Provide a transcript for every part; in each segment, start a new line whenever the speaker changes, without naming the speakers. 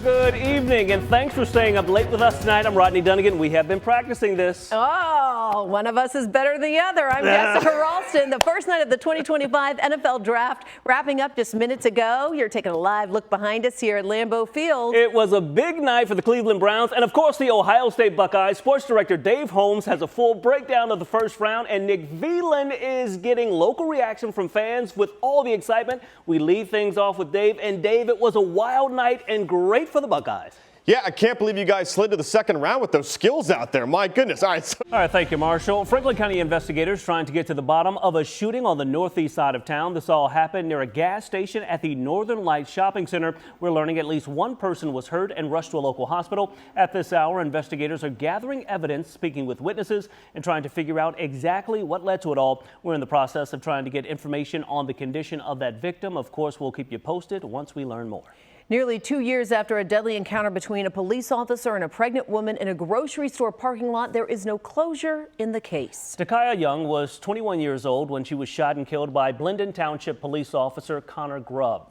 Good evening, and thanks for staying up late with us tonight. I'm Rodney Dunigan. We have been practicing this.
Oh, one of us is better than the other. I'm Jessica Ralston. The first night of the 2025 NFL Draft wrapping up just minutes ago. You're taking a live look behind us here at Lambeau Field.
It was a big night for the Cleveland Browns and, of course, the Ohio State Buckeyes. Sports director Dave Holmes has a full breakdown of the first round, and Nick Veland is getting local reaction from fans with all the excitement. We lead things off with Dave. And, Dave, it was a wild night and great for the Buckeyes.
Yeah, I can't believe you guys slid to the second round with those skills out there. My goodness. All right,
thank you, Marshall. Franklin County investigators trying to get to the bottom of a shooting on the northeast side of town. This all happened near a gas station at the Northern Lights Shopping Center. We're learning at least one person was hurt and rushed to a local hospital. At this hour, investigators are gathering evidence, speaking with witnesses, and trying to figure out exactly what led to it all. We're in the process of trying to get information on the condition of that victim. Of course, we'll keep you posted once we learn more.
Nearly 2 years after a deadly encounter between a police officer and a pregnant woman in a grocery store parking lot, there is no closure in the case.
Takaya Young was 21 years old when she was shot and killed by Blendon Township police officer Connor Grubb.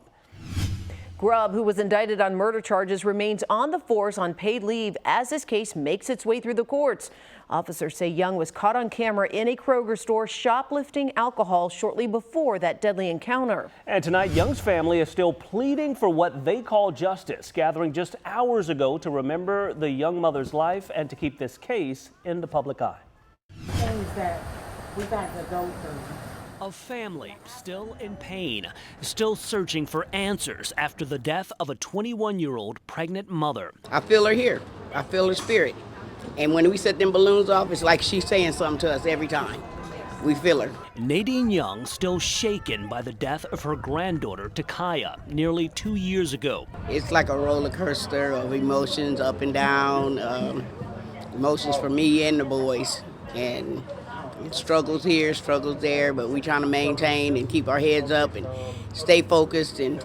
Grubb, who was indicted on murder charges, remains on the force on paid leave as this case makes its way through the courts. Officers say Young was caught on camera in a Kroger store shoplifting alcohol shortly before that deadly encounter.
And tonight, Young's family is still pleading for what they call justice, gathering just hours ago to remember the young mother's life and to keep this case in the public eye.
Things that we got to go through.
A family still in pain, still searching for answers after the death of a 21-year-old pregnant mother.
I feel her here. I feel her spirit. And when we set them balloons off, it's like she's saying something to us every time. We feel her.
Nadine Young still shaken by the death of her granddaughter, Takaya, nearly 2 years ago.
It's like a roller coaster of emotions, up and down, emotions for me and the boys. And struggles here, struggles there, but we're trying to maintain and keep our heads up and stay focused and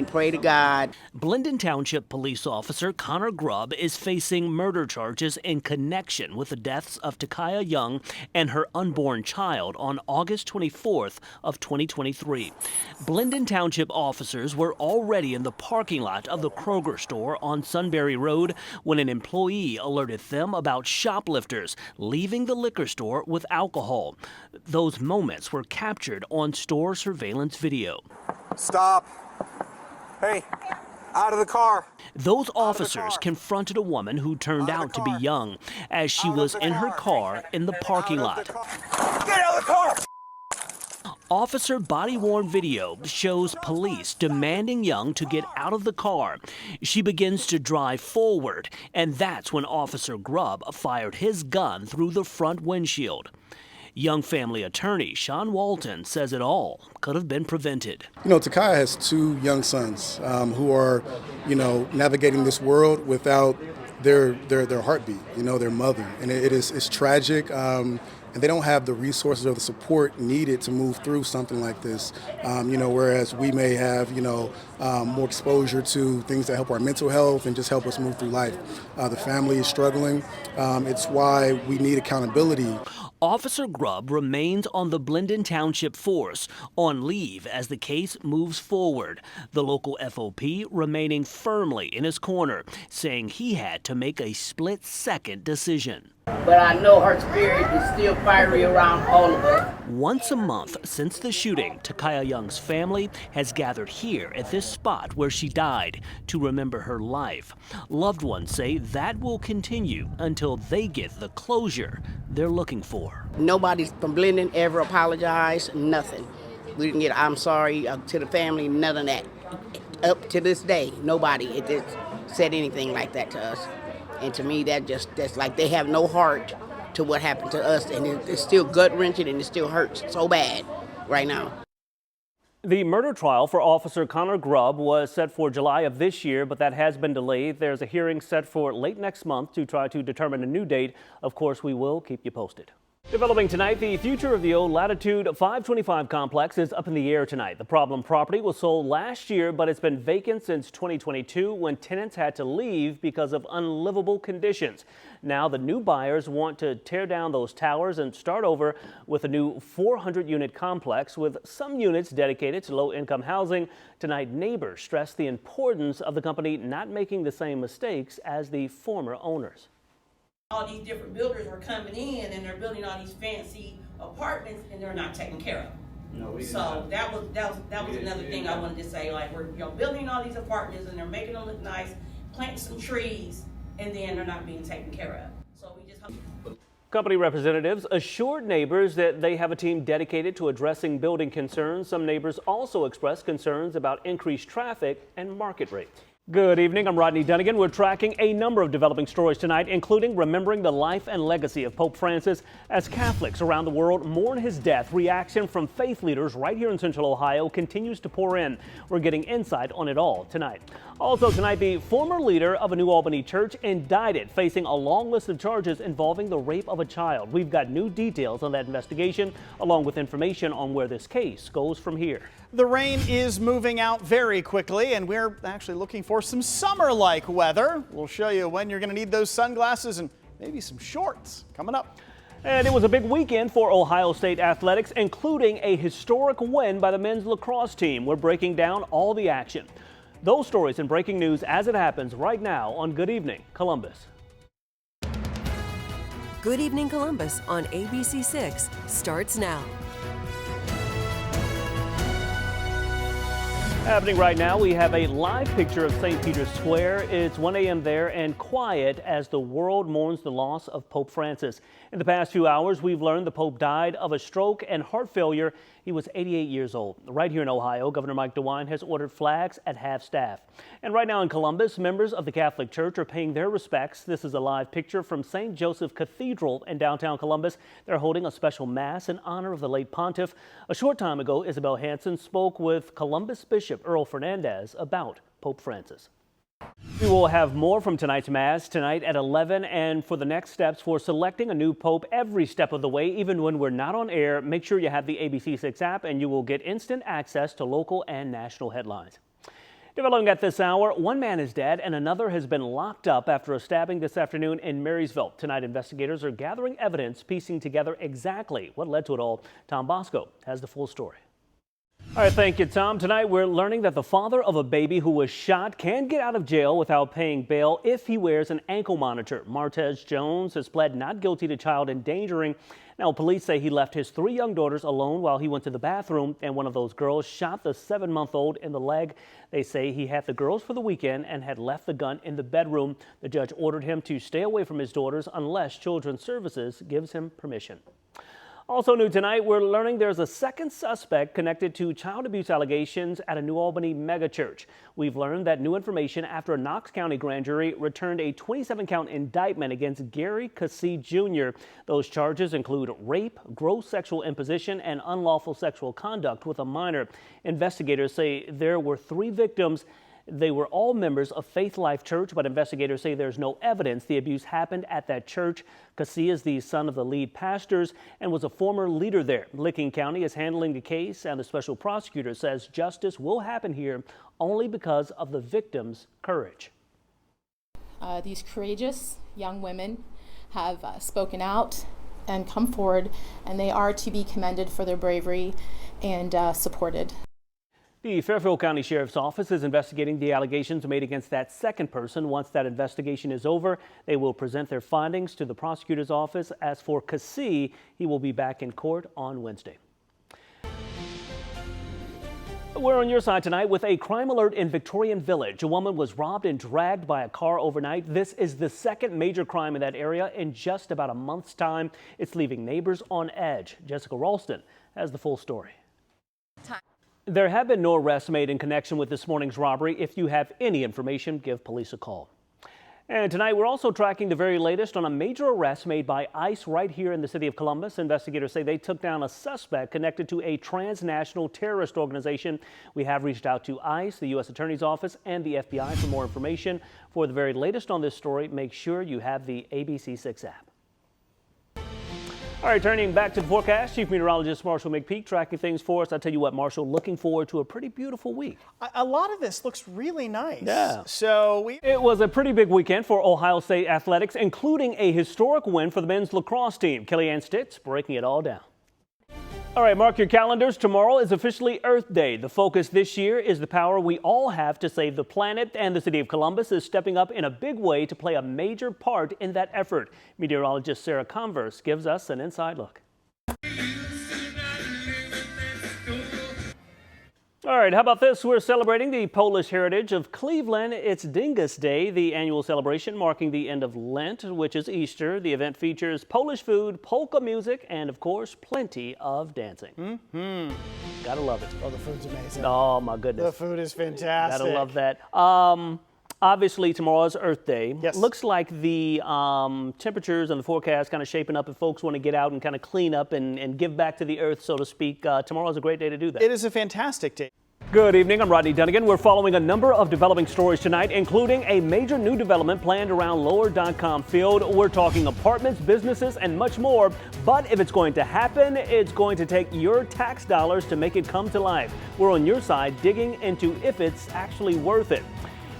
pray to God.
Blendon Township police officer Connor Grubb is facing murder charges in connection with the deaths of Takaya Young and her unborn child on August 24th of 2023. Blendon Township officers were already in the parking lot of the Kroger store on Sunbury Road when an employee alerted them about shoplifters leaving the liquor store with alcohol. Those moments were captured on store surveillance video.
Stop. Hey, out of the car.
Those officers confronted a woman who turned out to be Young as she was in her car in the parking lot.
Get out of the car!
Officer body-worn video shows police demanding Young to get out of the car. She begins to drive forward, and that's when Officer Grubb fired his gun through the front windshield. Young family attorney Sean Walton says it all could have been prevented.
You know, Takaya has two young sons who are, navigating this world without their heartbeat, their mother. And it's tragic. And they don't have the resources or the support needed to move through something like this. Whereas we may have, more exposure to things that help our mental health and just help us move through life. The family is struggling. It's why we need accountability.
Officer Grubb remains on the Blendon Township force on leave as the case moves forward. The local FOP remaining firmly in his corner, saying he had to make a split-second decision.
But I know her spirit is still fiery around all of us.
Once a month since the shooting, Takaya Young's family has gathered here at this spot where she died to remember her life. Loved ones say that will continue until they get the closure they're looking for.
Nobody from Blendon ever apologized, nothing. We didn't get I'm sorry to the family, none of that. Up to this day, nobody said anything like that to us. And to me, that's like they have no heart to what happened to us, and it's still gut-wrenching and it still hurts so bad right now.
The murder trial for Officer Connor Grubb was set for July of this year, but that has been delayed. There's a hearing set for late next month to try to determine a new date. Of course, we will keep you posted. Developing tonight, the future of the old Latitude 525 complex is up in the air tonight. The problem property was sold last year, but it's been vacant since 2022 when tenants had to leave because of unlivable conditions. Now the new buyers want to tear down those towers and start over with a new 400-unit complex with some units dedicated to low-income housing. Tonight, neighbors stress the importance of the company not making the same mistakes as the former owners.
All these different builders are coming in and they're building all these fancy apartments and they're not taken care of.
No,
so that was another thing I wanted to say. Like, we're building all these apartments and they're making them look nice, planting some trees, and then they're not being taken care of. So we just hope.
Company representatives assured neighbors that they have a team dedicated to addressing building concerns. Some neighbors also expressed concerns about increased traffic and market rates. Good evening, I'm Rodney Dunigan. We're tracking a number of developing stories tonight, including remembering the life and legacy of Pope Francis as Catholics around the world mourn his death. Reaction from faith leaders right here in Central Ohio continues to pour in. We're getting insight on it all tonight. Also tonight, the former leader of a New Albany church indicted, facing a long list of charges involving the rape of a child. We've got new details on that investigation, along with information on where this case goes from here.
The rain is moving out very quickly, and we're actually looking for some summer-like weather. We'll show you when you're going to need those sunglasses and maybe some shorts coming up.
And it was a big weekend for Ohio State athletics, including a historic win by the men's lacrosse team. We're breaking down all the action. Those stories and breaking news as it happens right now on Good Evening Columbus.
Good Evening Columbus on ABC6 starts now.
Happening right now, we have a live picture of St. Peter's Square. It's 1 a.m. there and quiet as the world mourns the loss of Pope Francis. In the past few hours, we've learned the Pope died of a stroke and heart failure. He was 88 years old. Right here in Ohio, Governor Mike DeWine has ordered flags at half-staff. And right now in Columbus, members of the Catholic Church are paying their respects. This is a live picture from St. Joseph Cathedral in downtown Columbus. They're holding a special mass in honor of the late pontiff. A short time ago, Isabel Hansen spoke with Columbus Bishop Earl Fernandez about Pope Francis. We will have more from tonight's Mass tonight at 11, and for the next steps for selecting a new Pope every step of the way, even when we're not on air, make sure you have the ABC6 app and you will get instant access to local and national headlines. Developing at this hour, one man is dead and another has been locked up after a stabbing this afternoon in Marysville. Tonight, investigators are gathering evidence, piecing together exactly what led to it all. Tom Bosco has the full story. All right, thank you, Tom. Tonight, we're learning that the father of a baby who was shot can get out of jail without paying bail if he wears an ankle monitor. Martez Jones has pled not guilty to child endangering. Now, police say he left his 3 young daughters alone while he went to the bathroom, and one of those girls shot the 7-month-old in the leg. They say he had the girls for the weekend and had left the gun in the bedroom. The judge ordered him to stay away from his daughters unless Children's Services gives him permission. Also new tonight, we're learning there's a second suspect connected to child abuse allegations at a New Albany megachurch. We've learned that new information after a Knox County grand jury returned a 27-count indictment against Gary Cassie Jr. Those charges include rape, gross sexual imposition, and unlawful sexual conduct with a minor. Investigators say there were 3 victims. They were all members of Faith Life Church, but investigators say there's no evidence the abuse happened at that church. Cassie is the son of the lead pastors and was a former leader there. Licking County is handling the case, and the special prosecutor says justice will happen here only because of the victims' courage.
These courageous young women have spoken out and come forward, and they are to be commended for their bravery and supported.
The Fairfield County Sheriff's Office is investigating the allegations made against that second person. Once that investigation is over, they will present their findings to the prosecutor's office. As for Cassie, he will be back in court on Wednesday. We're on your side tonight with a crime alert in Victorian Village. A woman was robbed and dragged by a car overnight. This is the second major crime in that area in just about a month's time. It's leaving neighbors on edge. Jessica Ralston has the full story. There have been no arrests made in connection with this morning's robbery. If you have any information, give police a call. And tonight, we're also tracking the very latest on a major arrest made by ICE right here in the city of Columbus. Investigators say they took down a suspect connected to a transnational terrorist organization. We have reached out to ICE, the U.S. Attorney's Office, and the FBI for more information. For the very latest on this story, make sure you have the ABC6 app. All right, turning back to the forecast, Chief Meteorologist Marshall McPeak tracking things for us. I tell you what, Marshall, looking forward to a pretty beautiful week.
A lot of this looks really nice.
Yeah.
It
was a pretty big weekend for Ohio State athletics, including a historic win for the men's lacrosse team. Kellyanne Stitz breaking it all down. All right, mark your calendars. Tomorrow is officially Earth Day. The focus this year is the power we all have to save the planet, and the city of Columbus is stepping up in a big way to play a major part in that effort. Meteorologist Sarah Converse gives us an inside look. All right, how about this? We're celebrating the Polish heritage of Cleveland. It's Dingus Day, the annual celebration marking the end of Lent, which is Easter. The event features Polish food, polka music, and of course, plenty of dancing. Gotta love it.
Oh, the food's amazing.
Oh, my goodness.
The food is fantastic.
Gotta love that. Obviously, tomorrow's Earth Day.
Yes.
Looks like the temperatures and the forecast kind of shaping up if folks want to get out and kind of clean up and give back to the earth, so to speak. Tomorrow's a great day to do that.
It is a fantastic day.
Good evening, I'm Rodney Dunigan. We're following a number of developing stories tonight, including a major new development planned around Lower.com Field. We're talking apartments, businesses, and much more. But if it's going to happen, it's going to take your tax dollars to make it come to life. We're on your side digging into if it's actually worth it.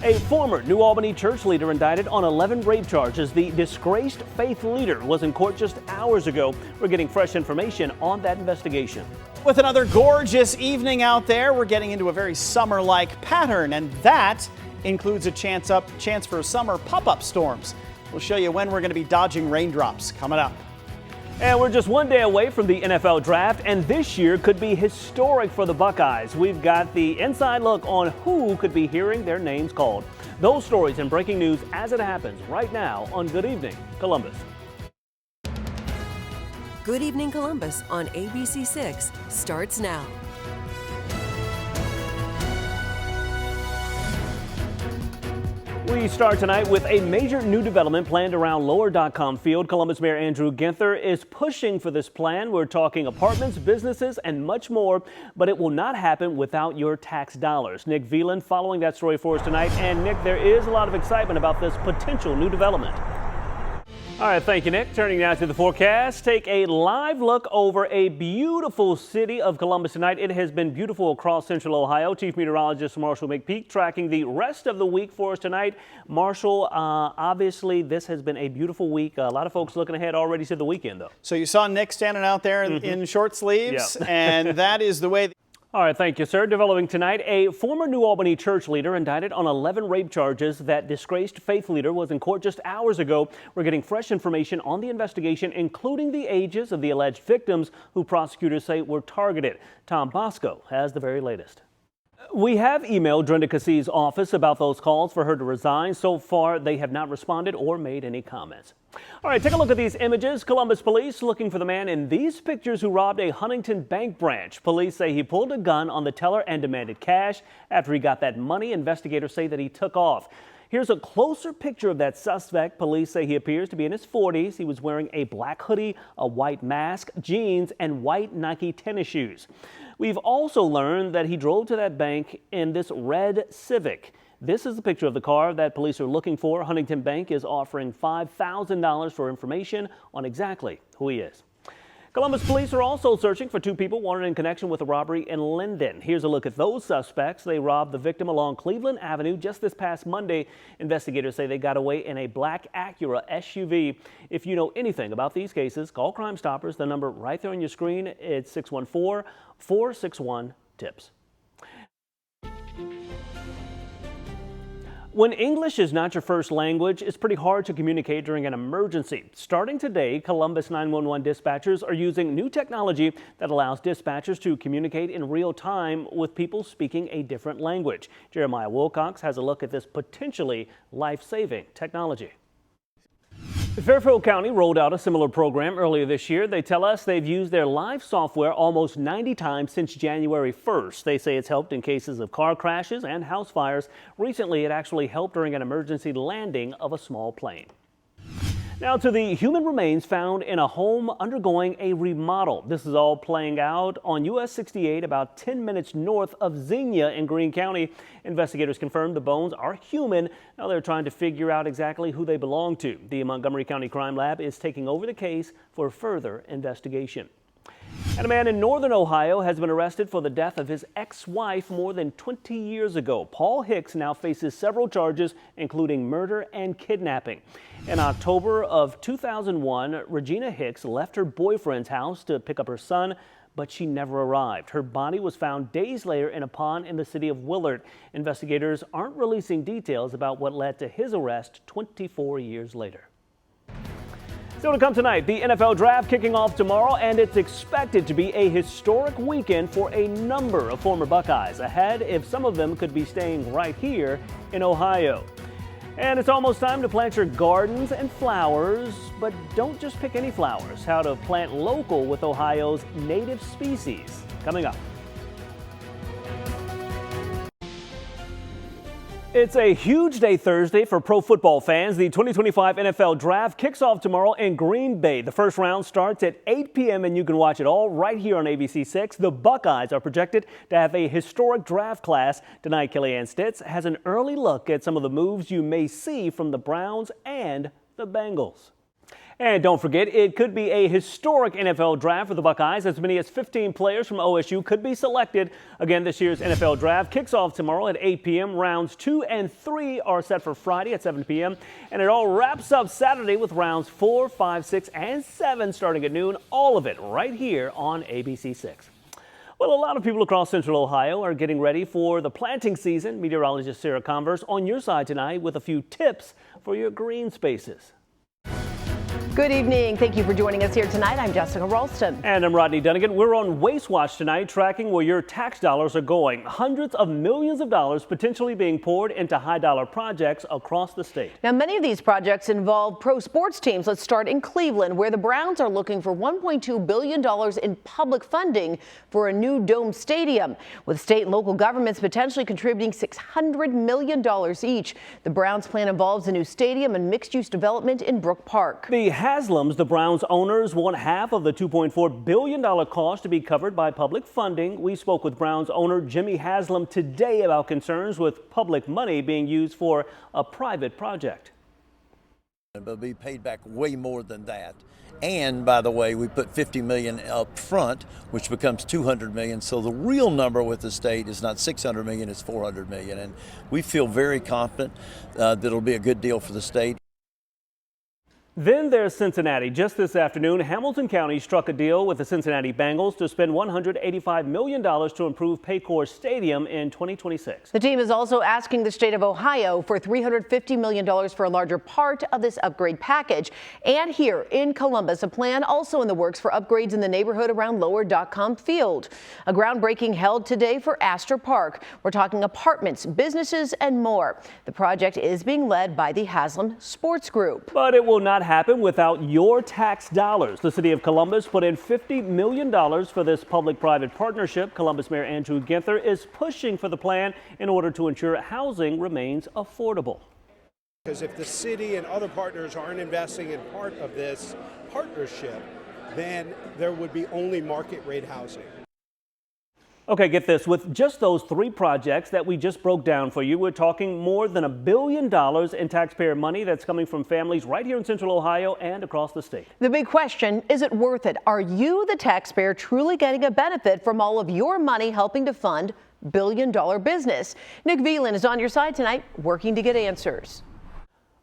A former New Albany church leader indicted on 11 rape charges. The disgraced faith leader was in court just hours ago. We're getting fresh information on that investigation.
With another gorgeous evening out there, we're getting into a very summer-like pattern, and that includes a chance for summer pop-up storms. We'll show you when we're going to be dodging raindrops coming up.
And we're just one day away from the NFL draft, and this year could be historic for the Buckeyes. We've got the inside look on who could be hearing their names called. Those stories and breaking news as it happens right now on Good Evening Columbus.
Good Evening Columbus on ABC 6 starts now.
We start tonight with a major new development planned around Lower.com Field. Columbus Mayor Andrew Ginther is pushing for this plan. We're talking apartments, businesses, and much more, but it will not happen without your tax dollars. Nick Veland following that story for us tonight. And Nick, there is a lot of excitement about this potential new development. All right, thank you, Nick. Turning now to the forecast, take a live look over a beautiful city of Columbus tonight. It has been beautiful across central Ohio. Chief Meteorologist Marshall McPeak tracking the rest of the week for us tonight. Marshall, obviously this has been a beautiful week. A lot of folks looking ahead already to the weekend, though.
So you saw Nick standing out there in short sleeves, and that is the way.
All right, thank you, sir. Developing tonight, a former New Albany church leader indicted on 11 rape charges. That disgraced faith leader was in court just hours ago. We're getting fresh information on the investigation, including the ages of the alleged victims who prosecutors say were targeted. Tom Bosco has the very latest. We have emailed Brenda Cassie's office about those calls for her to resign. So far, they have not responded or made any comments. All right, take a look at these images. Columbus police looking for the man in these pictures who robbed a Huntington bank branch. Police say he pulled a gun on the teller and demanded cash. After he got that money, investigators say that he took off. Here's a closer picture of that suspect. Police say he appears to be in his 40s. He was wearing a black hoodie, a white mask, jeans, and white Nike tennis shoes. We've also learned that he drove to that bank in this red Civic. This is the picture of the car that police are looking for. Huntington Bank is offering $5,000 for information on exactly who he is. Columbus police are also searching for two people wanted in connection with a robbery in Linden. Here's a look at those suspects. They robbed the victim along Cleveland Avenue just this past Monday. Investigators say they got away in a black Acura SUV. If you know anything about these cases, call Crime Stoppers. The number right there on your screen, it's 614-461-TIPS. When English is not your first language, it's pretty hard to communicate during an emergency. Starting today, Columbus 911 dispatchers are using new technology that allows dispatchers to communicate in real time with people speaking a different language. Jeremiah Wilcox has a look at this potentially life-saving technology. Fairfield County rolled out a similar program earlier this year. They tell us they've used their live software almost 90 times since January 1st. They say it's helped in cases of car crashes and house fires. Recently, it actually helped during an emergency landing of a small plane. Now to the human remains found in a home undergoing a remodel. This is all playing out on US 68 about 10 minutes north of Xenia in Greene County. Investigators confirmed the bones are human. Now they're trying to figure out exactly who they belong to. The Montgomery County Crime Lab is taking over the case for further investigation. And a man in northern Ohio has been arrested for the death of his ex-wife more than 20 years ago. Paul Hicks now faces several charges, including murder and kidnapping. In October of 2001, Regina Hicks left her boyfriend's house to pick up her son, but she never arrived. Her body was found days later in a pond in the city of Willard. Investigators aren't releasing details about what led to his arrest 24 years later. Still to come tonight, the NFL Draft kicking off tomorrow, and it's expected to be a historic weekend for a number of former Buckeyes ahead if some of them could be staying right here in Ohio. And it's almost time to plant your gardens and flowers, but don't just pick any flowers. How to plant local with Ohio's native species, coming up. It's a huge day Thursday for pro football fans. The 2025 NFL Draft kicks off tomorrow in Green Bay. The first round starts at 8 p.m. and you can watch it all right here on ABC6. The Buckeyes are projected to have a historic draft class. Tonight, Kellyanne Stitz has an early look at some of the moves you may see from the Browns and the Bengals. And don't forget, it could be a historic NFL draft for the Buckeyes. As many as 15 players from OSU could be selected. Again, this year's NFL draft kicks off tomorrow at 8 p.m. Rounds 2 and 3 are set for Friday at 7 p.m. And it all wraps up Saturday with rounds 4, 5, 6, and 7 starting at noon. All of it right here on ABC6. Well, a lot of people across Central Ohio are getting ready for the planting season. Meteorologist Sarah Converse on your side tonight with a few tips for your green spaces.
Good evening. Thank you for joining us here tonight. I'm Jessica Ralston.
And I'm Rodney Dunigan. We're on Waste Watch tonight, tracking where your tax dollars are going. Hundreds of millions of dollars potentially being poured into high-dollar projects across the state.
Now, many of these projects involve pro sports teams. Let's start in Cleveland, where the Browns are looking for $1.2 billion in public funding for a new dome stadium, with state and local governments potentially contributing $600 million each. The Browns plan involves a new stadium and mixed-use development in Brook Park.
The Haslams, the Browns owners, want half of the $2.4 billion cost to be covered by public funding. We spoke with Browns owner Jimmy Haslam today about concerns with public money being used for a private project.
It'll be paid back way more than that. And by the way, we put $50 million up front, which becomes $200 million. So the real number with the state is not $600 million, it's $400 million. And we feel very confident that it'll be a good deal for the state.
Then there's Cincinnati. Just this afternoon, Hamilton County struck a deal with the Cincinnati Bengals to spend $185 million to improve Paycor Stadium in 2026.
The team is also asking the state of Ohio for $350 million for a larger part of this upgrade package. And here in Columbus, a plan also in the works for upgrades in the neighborhood around Lower.com Field. A groundbreaking held today for Astor Park. We're talking apartments, businesses, and more. The project is being led by the Haslam Sports Group.
But it will not happen without your tax dollars. The city of Columbus put in $50 million for this public-private partnership. Columbus Mayor Andrew Ginther is pushing for the plan in order to ensure housing remains affordable.
Because if the city and other partners aren't investing in part of this partnership, then there would be only market rate housing.
Okay, get this. With just those 3 projects that we just broke down for you, we're talking more than $1 billion in taxpayer money that's coming from families right here in Central Ohio and across the state.
The big question, is it worth it? Are you, the taxpayer, truly getting a benefit from all of your money helping to fund billion-dollar business? Nick Veland is on your side tonight, working to get answers.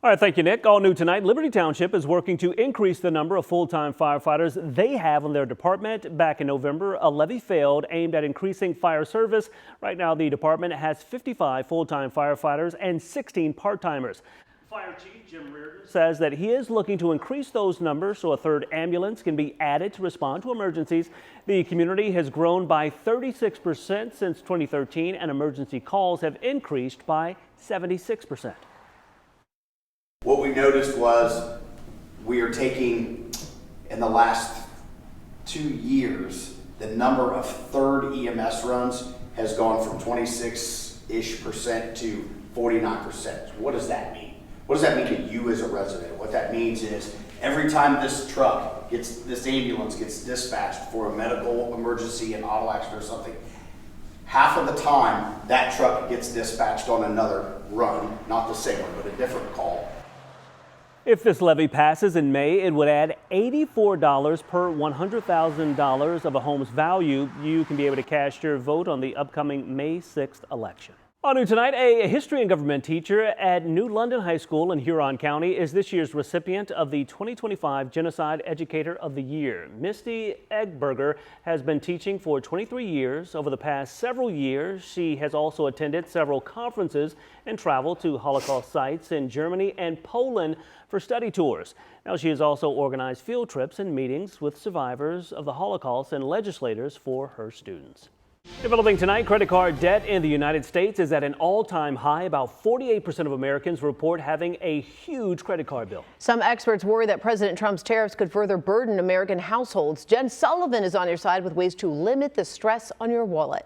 All right, thank you, Nick. All new tonight, Liberty Township is working to increase the number of full-time firefighters they have in their department. Back in November, a levy failed aimed at increasing fire service. Right now, the department has 55 full-time firefighters and 16 part-timers. Fire Chief Jim Reardon says that he is looking to increase those numbers so a 3rd ambulance can be added to respond to emergencies. The community has grown by 36% since 2013, and emergency calls have increased by 76%.
What we noticed was we are taking, in the last 2 years, the number of 3rd EMS runs has gone from 26-ish% to 49%. What does that mean? What does that mean to you as a resident? What that means is every time this ambulance gets dispatched for a medical emergency, an auto accident or something, half of the time that truck gets dispatched on another run, not the same one, but a different call.
If this levy passes in May, it would add $84 per $100,000 of a home's value. You can be able to cast your vote on the upcoming May 6th election. On New Tonight, a history and government teacher at New London High School in Huron County is this year's recipient of the 2025 Genocide Educator of the Year. Misty Egberger has been teaching for 23 years. Over the past several years, she has also attended several conferences and traveled to Holocaust sites in Germany and Poland for study tours. Now, she has also organized field trips and meetings with survivors of the Holocaust and legislators for her students. Developing tonight, credit card debt in the United States is at an all-time high. About 48% of Americans report having a huge credit card bill.
Some experts worry that President Trump's tariffs could further burden American households. Jen Sullivan is on your side with ways to limit the stress on your wallet.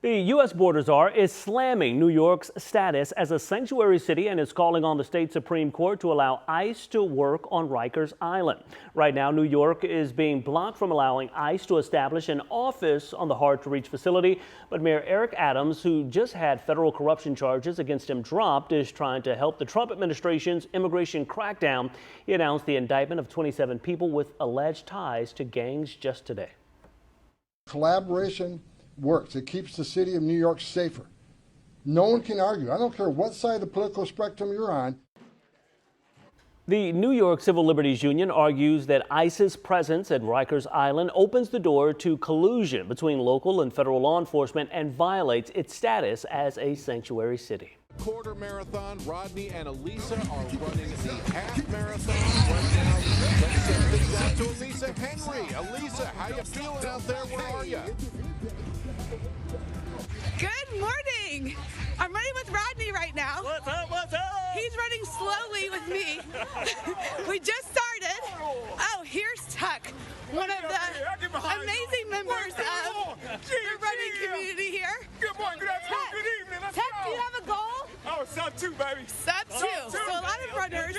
The U.S. Border Czar is slamming New York's status as a sanctuary city and is calling on the state Supreme Court to allow ICE to work on Rikers Island. Right now, New York is being blocked from allowing ICE to establish an office on the hard-to-reach facility. But Mayor Eric Adams, who just had federal corruption charges against him dropped, is trying to help the Trump administration's immigration crackdown. He announced the indictment of 27 people with alleged ties to gangs just today.
Collaboration works. It keeps the city of New York safer. No one can argue. I don't care what side of the political spectrum you're on.
The New York Civil Liberties Union argues that ICE's presence at Rikers Island opens the door to collusion between local and federal law enforcement and violates its status as a sanctuary city.
Quarter marathon, Rodney and Elisa are running the half marathon right now. Let's send things out to Elisa Henry. Elisa, how you feeling out there? Where are you?
Good morning. I'm running with Rodney right now.
What's up? What's up?
He's running slowly with me. We just started. Oh, here's Tuck, one of the amazing members of the running community here.
Good morning, good afternoon, good evening. Let's
Tuck,
go.
do you have a goal?
Oh, sub 2, baby.
Sub 2. So a lot of runners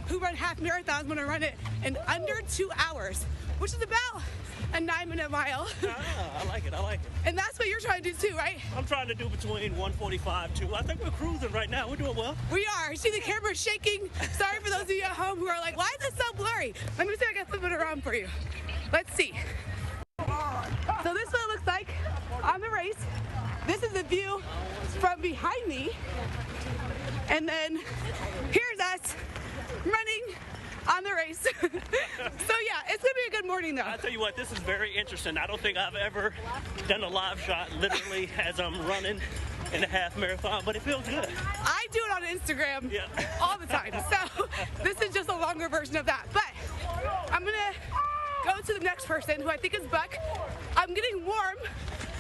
who run half marathons want to run it in under 2 hours, which is about a 9-minute mile.
I like it, I like it.
And that's what you're trying to do too, right?
I'm trying to do between 145 to, I think we're cruising right now. We're doing well.
We are. See the camera shaking? Sorry for those of you at home who are like, why is it so blurry? Let me see if I can flip it around for you. Let's see. So this is what it looks like on the race. This is the view from behind me. And then here's us running on the race. So yeah, it's gonna be a good morning though.
I'll tell you what, this is very interesting. I don't think I've ever done a live shot literally as I'm running in a half marathon, but it feels good.
I do it on Instagram all the time. So this is just a longer version of that. But I'm gonna go to the next person who I think is Buck. I'm getting warm.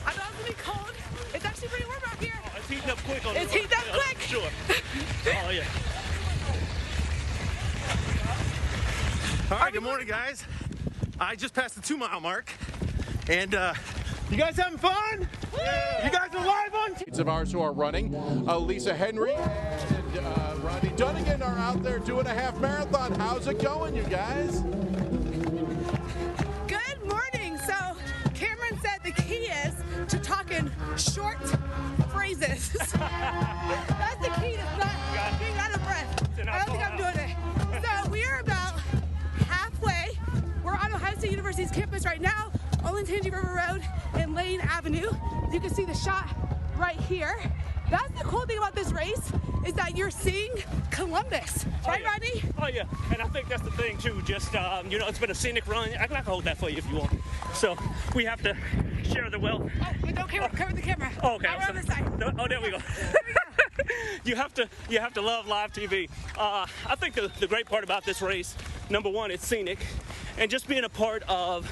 I thought it was gonna be cold. It's actually pretty warm out here.
Oh, it's heating up quick on
It's heating up quick.
Sure. Oh yeah.
All right, good morning, guys. I just passed the 2-mile mark, and you guys having fun? Yeah. You guys are live on TV. Of ours who are running. Lisa Henry and Rodney Dunigan are out there doing a half marathon. How's it going, you guys?
Good morning. So Cameron said the key is to talk in short phrases. That's the key to not being out of breath. I don't think I'm doing it. So we are about halfway. We're on Ohio State University's campus right now, Olentangy River Road and Lane Avenue. You can see the shot right here. That's the cool thing about this race is that you're seeing Columbus, right, Rodney?
Oh yeah, and I think that's the thing too. Just you know, it's been a scenic run. I can hold that for you if you want. So we have to share the wealth.
Oh, but don't cover the camera.
Oh, okay.
We're on this side.
Oh, there we go. You have to love live TV. I think the great part about this race, number one, it's scenic, and just being a part of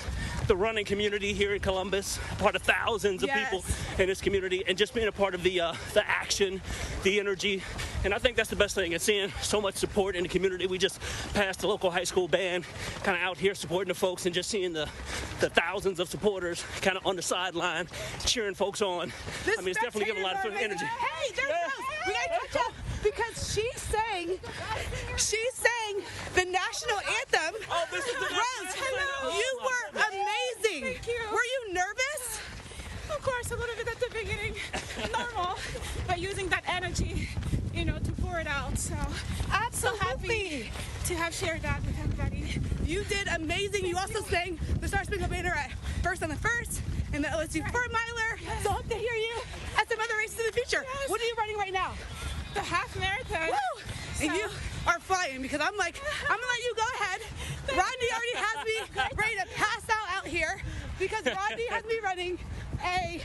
the running community here in Columbus, part of thousands of people in this community, and just being a part of the action, the energy, and I think that's the best thing. And seeing so much support in the community. We just passed the local high school band, kind of out here supporting the folks, and just seeing the thousands of supporters kind of on the sideline cheering folks on. I mean, it's definitely giving a lot of energy.
Hey, there's Rose. We gotta catch up because she's saying She sang the national anthem.
Oh, this is the
Rose, you were amazing.
Thank you.
Were you nervous?
Of course, a little bit at the beginning, normal, but using that energy, you know, to pour it out. So I'm so happy to have shared that with everybody.
You did amazing. You also sang the Star Spangled Banner at First on the First and the OSU 4-miler. So hope to hear you at some other races in the future.
Yes.
What are you running right now?
The half marathon.
Woo! And you are flying because I'm like, I'm gonna let you go ahead. Rodney already has me ready to pass out here because Rodney has me running a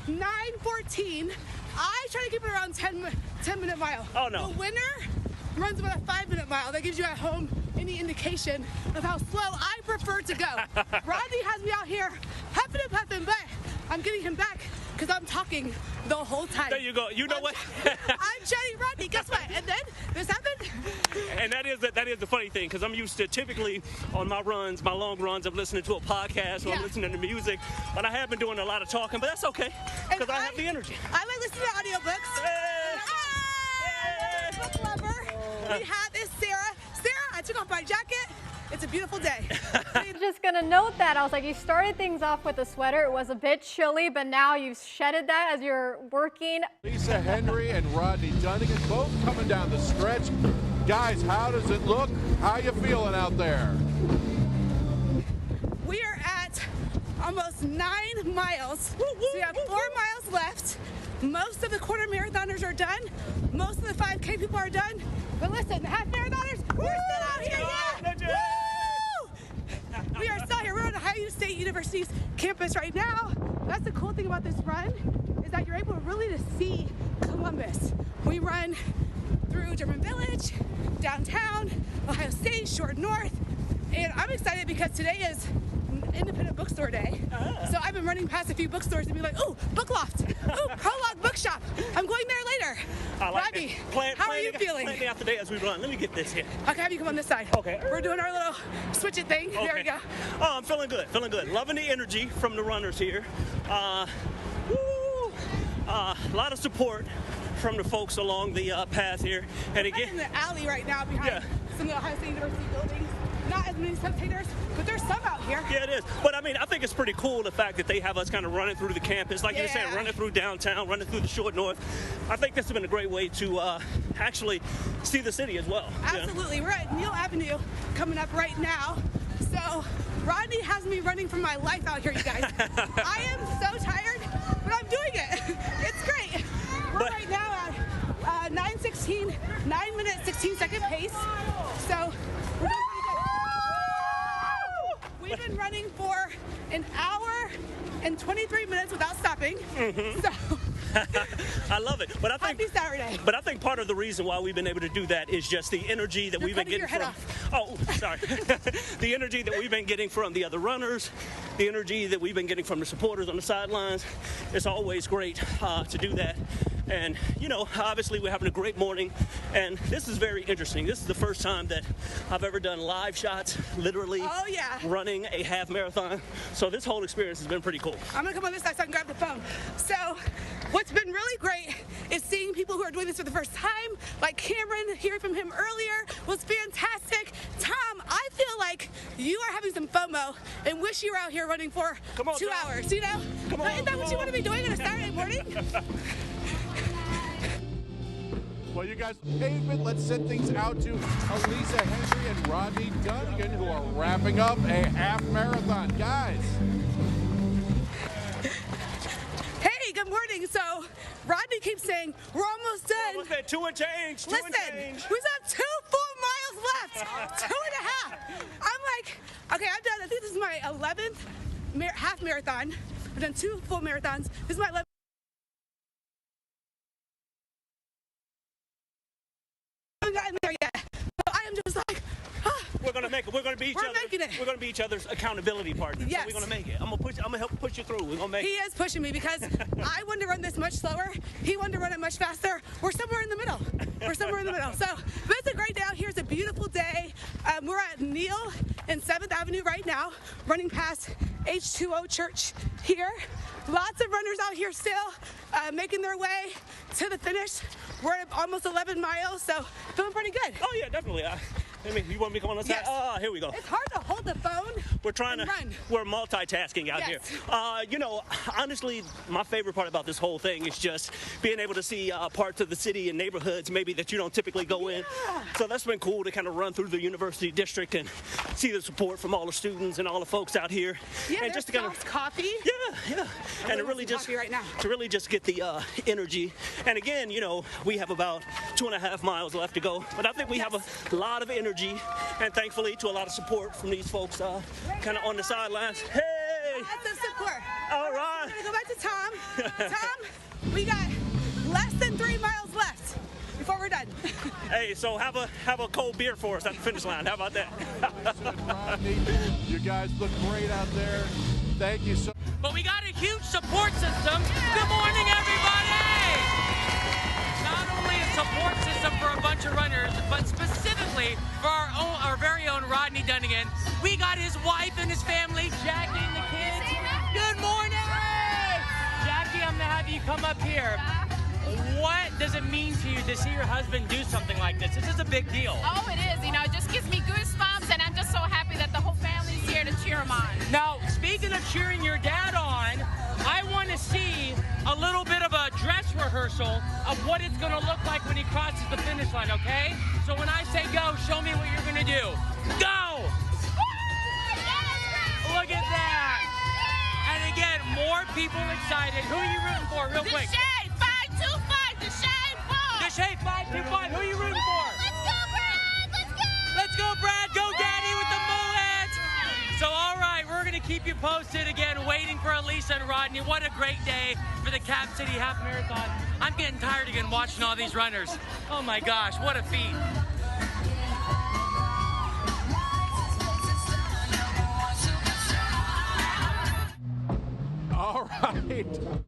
9:14. I try to keep it around 10-minute mile.
Oh no.
The winner runs about a 5-minute mile. That gives you at home any indication of how slow I prefer to go. Rodney has me out here huffing and puffing, but I'm getting him back because I'm talking the whole time.
There you go. You know what?
I'm chatting Rodney. Guess what? And then this happened.
And that is the funny thing, because I'm used to typically on my runs, my long runs, I'm listening to a podcast or I'm listening to music, but I have been doing a lot of talking, but that's okay because I have the energy.
I like listening to audiobooks. Book lover. We have this Sarah. Sarah, I took off my jacket. It's a beautiful day.
I'm just going to note that. I was like, you started things off with a sweater. It was a bit chilly, but now you've shedded that as you're working.
Lisa Henry and Rodney Dunigan both coming down the stretch. Guys, how does it look? How you feeling out there?
We are at almost 9 miles. So we have 4 miles left. Most of the quarter marathoners are done. Most of the 5K people are done. But listen, the half marathoners, we're still out here. Yeah. Woo! We are still here. We're on Ohio State University's campus right now. That's the cool thing about this run is that you're able really to see Columbus. We run through German Village, downtown, Ohio State, Short North. And I'm excited because today is Independent Bookstore Day. So I've been running past a few bookstores and be like, ooh, Book Loft, ooh, Prologue Bookshop. I'm going there later.
Rodney,
how are you feeling?
Plan me out the day as we run. Let me get this here.
Okay, have you come on this side.
Okay.
We're doing our little switch it thing.
Okay.
There we go.
Oh, I'm feeling good, Loving the energy from the runners here. A lot of support from the folks along the path here. And again,
I'm in the alley right now behind some of the Ohio State University buildings. Not as many spectators, but there's some out here.
Yeah, it is. But I mean, I think it's pretty cool the fact that they have us kind of running through the campus, like you were saying, running through downtown, running through the Short North. I think this has been a great way to actually see the city as well.
Absolutely. We're at Neal Avenue coming up right now. So Rodney has me running for my life out here, you guys. I am so tired, but I'm doing it. It's great. We're right now at 9:16, 9 minute, 16-second pace. So we're doing pretty good. We've been running for an hour and 23 minutes without stopping. So
I love it. But I think
happy Saturday.
But I think part of the reason why we've been able to do that is just the energy that we've been getting from. Oh, sorry. The energy that we've been getting from the other runners, the energy that we've been getting from the supporters on the sidelines. It's always great to do that. And, you know, obviously we're having a great morning, and this is very interesting. This is the first time that I've ever done live shots, literally running a half marathon. So this whole experience has been pretty cool.
I'm gonna come on this side so I can grab the phone. So what's been really great is seeing people who are doing this for the first time, like Cameron, hearing from him earlier was fantastic. Tom, I feel like you are having some FOMO and wish you were out here running for 2 hours, you know? Isn't that what you want to be doing on a Saturday morning?
Well, you guys, David, let's send things out to Lisa Henry and Rodney Dunigan, who are wrapping up a half marathon. Guys.
Hey, good morning. So Rodney keeps saying, we're almost done.
Almost there, 2 and change.
Listen, we have 2 full miles left. 2.5. I'm like, okay, I'm done. I think this is my 11th half marathon. I've done 2 full marathons. This is my 11th. Gotten there yet. So I am just like,
we're gonna make it. We're gonna be each other.
Making it.
We're gonna be each other's accountability partners.
Yes.
So we're gonna make it. I'm gonna help push you through. We're gonna make it.
He is pushing me because I wanted to run this much slower. He wanted to run it much faster. We're somewhere in the middle. We're somewhere in the middle. So, but it's a great day out here. It's a beautiful day. We're at Neal and 7th Avenue right now, running past H2O Church here. Lots of runners out here still making their way to the finish. We're at almost 11 miles, so feeling pretty good.
Oh yeah, definitely. I mean, you want me to come on the side?
Yes.
Here we go.
It's hard to hold the phone.
We're multitasking out here. You know, honestly, my favorite part about this whole thing is just being able to see parts of the city and neighborhoods maybe that you don't typically go in. So that's been cool to kind of run through the university district and see the support from all the students and all the folks out here.
Yeah,
and just to kind of
coffee.
Yeah. And to really just
right now.
to really just get the energy. And again, you know, we have about 2.5 miles left to go, but I think we have a lot of energy, and thankfully to a lot of support from these folks kind of on the sidelines. Hey!
That's the support.
All right.
We're gonna go back to Tom. Tom, we got less than 3 miles left before we're done.
Hey, so have a cold beer for us at the finish line. How about that?
Rodney, you guys look great out there. Thank you so much.
But we got a huge support system. Good morning, everybody! Not only a support system for a bunch of runners, but specifically for our very own Rodney Dunigan. We got his wife and his family, Jackie and the kids. Good morning! Jackie, I'm gonna have you come up here. What does it mean to you to see your husband do something like this? This is a big deal.
Oh, it is. You know, it just gives me goosebumps, and I'm just so happy that the whole family's here to cheer him on.
Now, speaking of cheering your dad on, I want to see a little bit of a dress rehearsal of what it's going to look like when he crosses the finish line, okay? So when I say go, show me what you're going to do. Go! Look at that! And again, more people excited. Who are you rooting for, real quick?
Deshae, 525, Deshae Ball.
Deshae, 525. Who are you rooting for?
Let's go, Brad! Let's go!
Let's go, Brad! Go, Daddy, with the mullet! So, all right, we're going to keep you posted again, waiting for Elisa and Rodney. What a great day for the Cap City Half Marathon. I'm getting tired again watching all these runners. Oh, my gosh, what a feat.
All right.